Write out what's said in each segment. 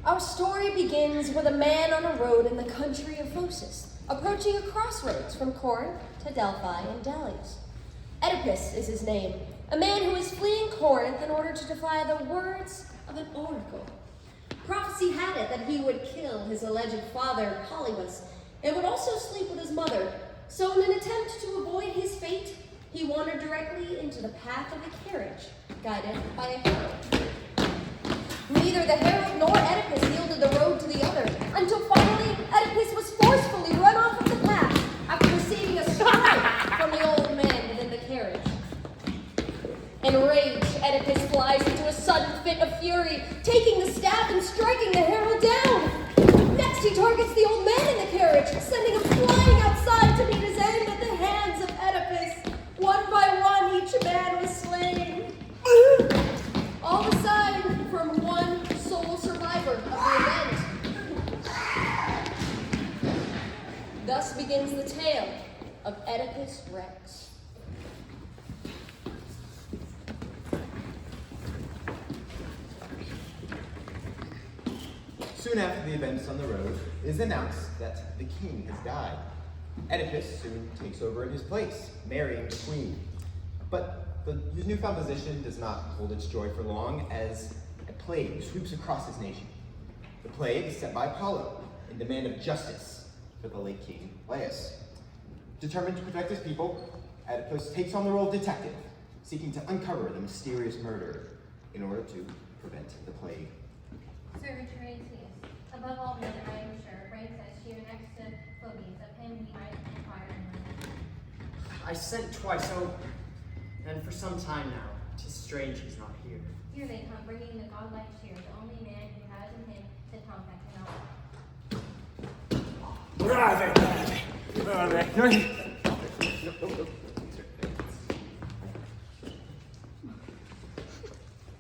Our story begins with a man on a road in the country of Phocis, approaching a crossroads from Corinth to Delphi and Dalius. Oedipus is his name, a man who is fleeing Corinth in order to defy the words of an oracle. Prophecy had it that he would kill his alleged father, Polybus, and would also sleep with his mother. So in an attempt to avoid his fate, he wandered directly into the path of a carriage, guided by a herald. Neither the herald nor Oedipus yielded the road to the other, until finally Oedipus was forcefully run off of the path after receiving a strike from the old man within the carriage. Enraged, Oedipus flies into a sudden fit of fury, taking the staff and striking the herald down. Next he targets the old man in the carriage, sending him flying outside to meet his end at the hands of Oedipus. One by one, each man was slain. All aside from one sole survivor of the event. Thus begins the tale of Oedipus Rex. Soon after the events on the road, it is announced that the king has died. Oedipus soon takes over in his place, marrying the queen. But his newfound position does not hold its joy for long, as a plague sweeps across his nation. The plague set by Apollo in demand of justice for the late king Laius. Determined to protect his people, Oedipus takes on the role of detective, seeking to uncover the mysterious murder in order to prevent the plague. Sir Teresius, above all men, I am sure, ranks as here next to Phoebes, of him we might inquire and I sent twice over, and for some time now, 'tis strange he's not here. Here they come, bringing the godlike cheer, the only man who has in him the tongue that cannot.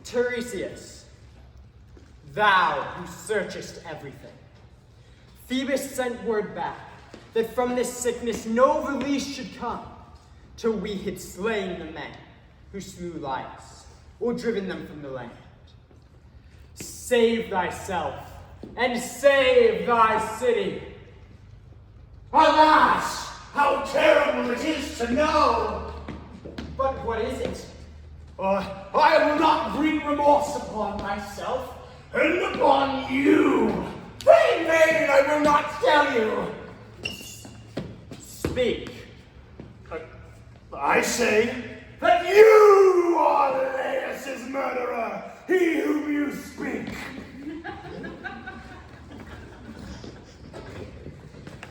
Tiresias, thou who searchest everything, Phoebus sent word back that from this sickness no release should come till we had slain the men who slew Laius, or driven them from the land. Save thyself, and save thy city. Alas, how terrible it is to know! But what is it? I will not bring remorse upon myself and upon you. Vain, I will not tell you. Speak. I say that you are Laius' murderer, he whom you speak.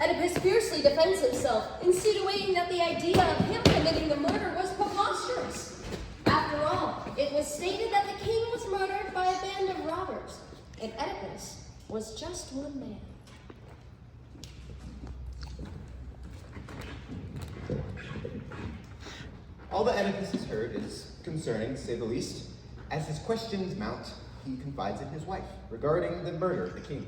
Oedipus fiercely defends himself, insinuating that the idea of him committing the murder was preposterous. After all, it was stated that the king was murdered by a band of robbers, and Oedipus was just one man. All that Oedipus has heard is concerning, to say the least. As his questions mount, he confides in his wife regarding the murder of the king.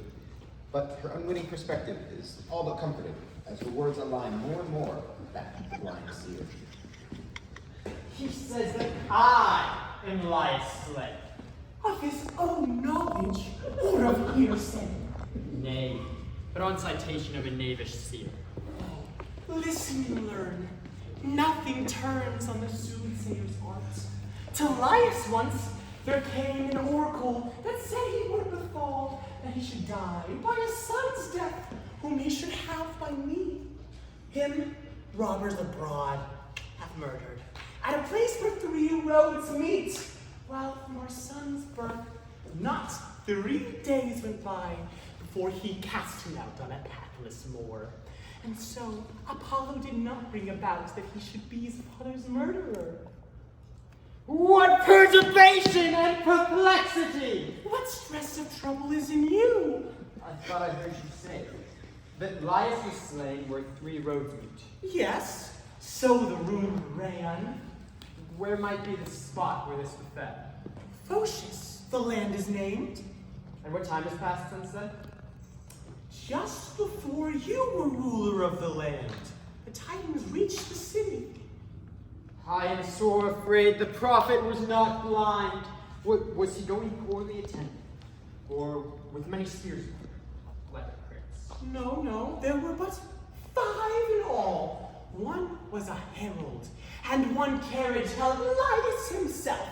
But her unwitting perspective is all but comforted, as her words align more and more with that of the blind seer. He says that I am Laius' slave. Of his own knowledge or of hearsay? Nay, but on citation of a knavish seer. Listen and learn. Nothing turns on the soothsayer's art. To Laius once there came an oracle that said he would befall that he should die by a son's death, whom he should have by me. Him robbers abroad have murdered, at a place where 3 roads meet, while from our son's birth not 3 days went by before he cast him out on a pathless moor. And so Apollo did not bring about that he should be his father's murderer. What perturbation and perplexity! What stress of trouble is in you? I thought I heard you say that Laius was slain where 3 roads meet. Yes, so the rumor ran. Where might be the spot where this befell? Phocis, the land is named. And what time has passed since then? Just before you were ruler of the land, the tidings reached the city. I am sore afraid the prophet was not blind. Was he going poorly attended? Or with many spears, leather crates? No, there were but 5 in all. One was a herald, and one carriage held Linus himself.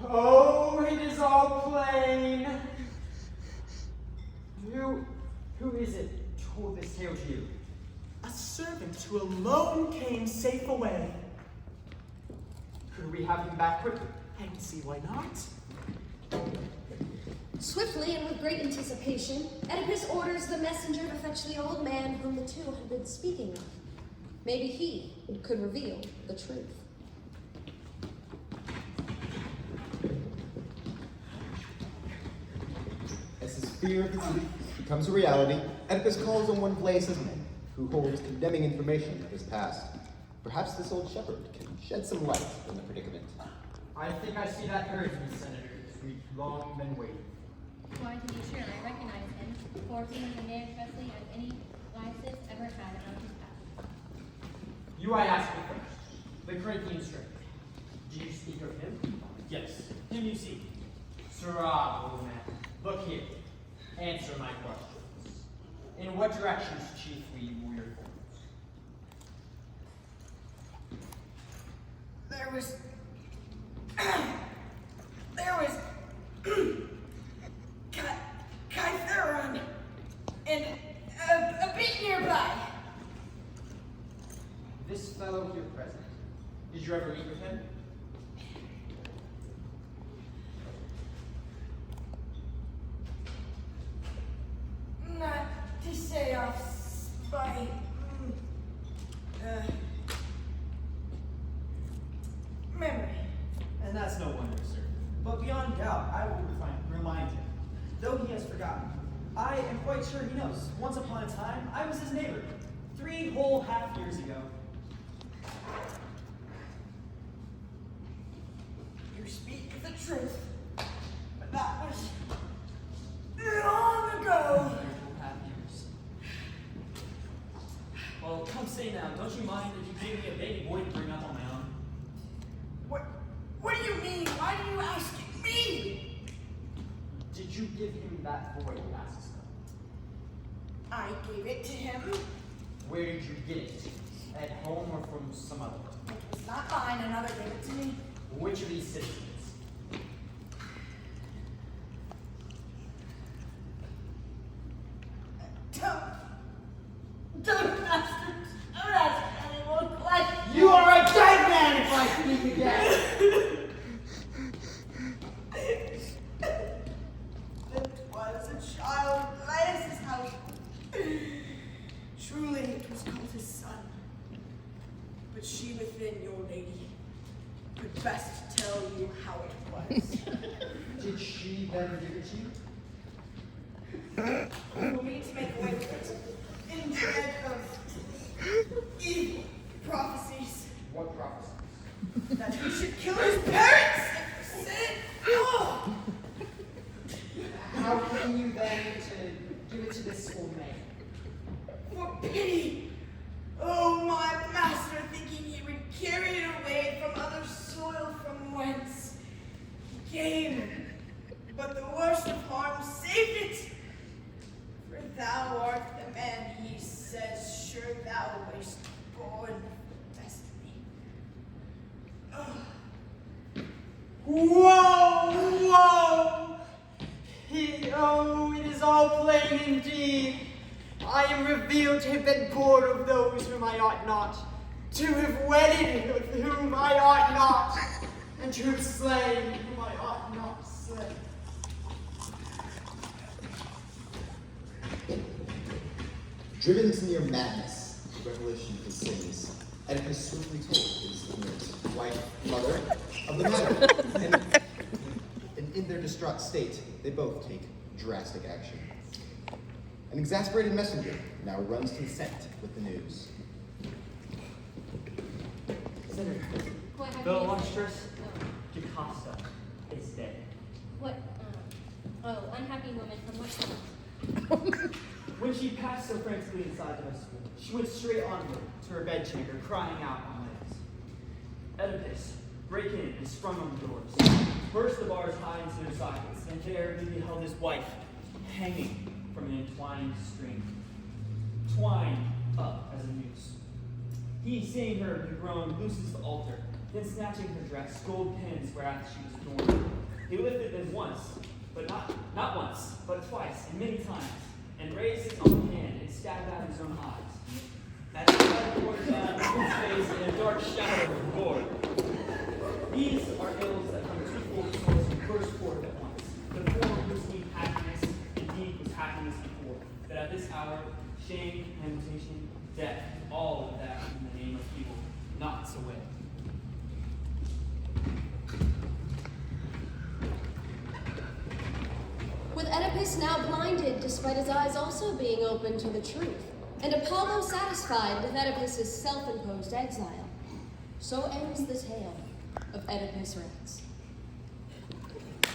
Oh, it is all plain. Who is it told this tale to you? A servant who alone came safe away. Could we have him back quickly? I don't see why not. Swiftly and with great anticipation, Oedipus orders the messenger to fetch the old man whom the two had been speaking of. Maybe he could reveal the truth. As his fear of the truth becomes a reality, Oedipus calls on one of Laius's men, who holds condemning information of his past. Perhaps this old shepherd can shed some light on the predicament. I think I see that herdsman, Senator, we've long been waiting. Why, to be sure, I recognize him, for he is a man especially as any Lysis ever had about his past. You I ask me first. The Corinthian stranger. Do you speak of him? Yes, him you see. Sirrah, old man. Look here. Answer my questions. In what directions chiefly were your forms? There was Kytheron and a bit nearby. This fellow here present. Did you ever meet with him? Not to say off spite. Memory. And that's no wonder, sir. But beyond doubt, I will remind him. Though he has forgotten, I am quite sure he knows. Once upon a time, I was his neighbor. 3 whole half years ago. You speak the truth. But that was long ago. 3 whole half years. Well, come say now, don't you mind if you gave me a baby boy to bring up on my own? What do you mean? Why do you ask me? Did you give him that boy, he asks. I gave it to him. Where did you get it? At home or from some other? It was not mine. Another gave it to me. Which of these citizens? Don't bastards. Don't ask any more questions. You are a dead man if I speak again! It was a child in Laius's house. Truly, it was called his son. But she within, your lady, could best tell you how it was. Did she then give it to you? For me to make away with it, in dread of evil prophecies, What prophecy? that he should kill his parents and sin. Oh! How came you then to give it to this old man? For pity! Oh, my master, thinking he would carry it away from other soil from whence he came. But the worst of harm saved it. For thou art the man he says, sure thou wast born for destiny. Whoa! It is all plain indeed. I am revealed to have been born of those whom I ought not, to have wedded with whom I ought not, and to have slain whom I ought not slay. Driven to near madness, the revelation of his sins, Oedipus swiftly told his ignorant wife, mother, of the matter. And in their distraught state, they both take drastic action. An exasperated messenger now runs consent with the news. Senator, What have the you illustrious Oh. Jocasta is dead. What? Unhappy woman from what town? When she passed so frantically inside the school, she went straight onward to her bedchamber, crying out on legs. Oedipus, break in and sprung on the doors, burst the bars high into their sockets, and there he beheld his wife hanging from an entwined string, twined up as a noose. He, seeing her, be grown, looses the altar, then snatching her dress, gold pins whereat she was adorned. He lifted them once, but not once, but twice, and many times, and raised his own hand and stabbed out his own eyes. As he tried to quarter down his face in a dark shadow of gore. These are ills that come twofold souls and burst forth at once. The former whose need happiness, indeed was happiness before, but at this hour, shame, lamentation, death, all of that in the name of evil, knots away. With Oedipus now blinded, despite his eyes also being open to the truth, and Apollo satisfied with Oedipus's self-imposed exile, so ends the tale of Oedipus Rex.